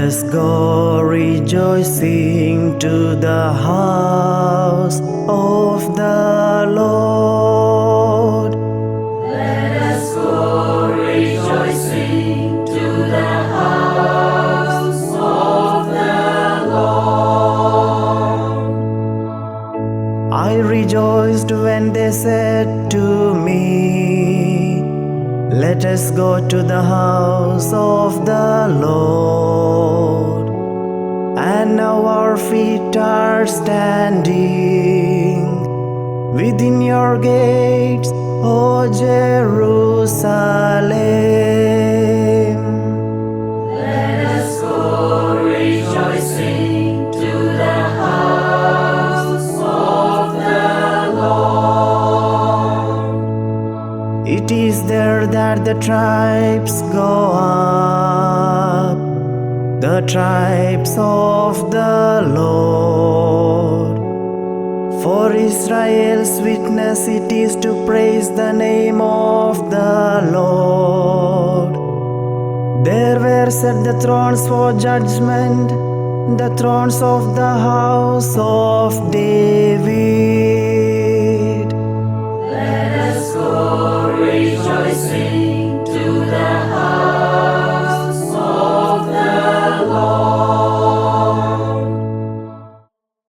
us go rejoicing to the house of the Lord. Let us go rejoicing to the house of the Lord. I rejoiced when they said to me, let us go to the house of the Lord. And now our feet are standing within your gates, O Jerusalem. Let us go rejoicing to the house of the Lord. It is there that the tribes go up, the tribes of the Lord. For Israel's witness it is to praise the name of the Lord. There were set the thrones for judgment, the thrones of the house of David.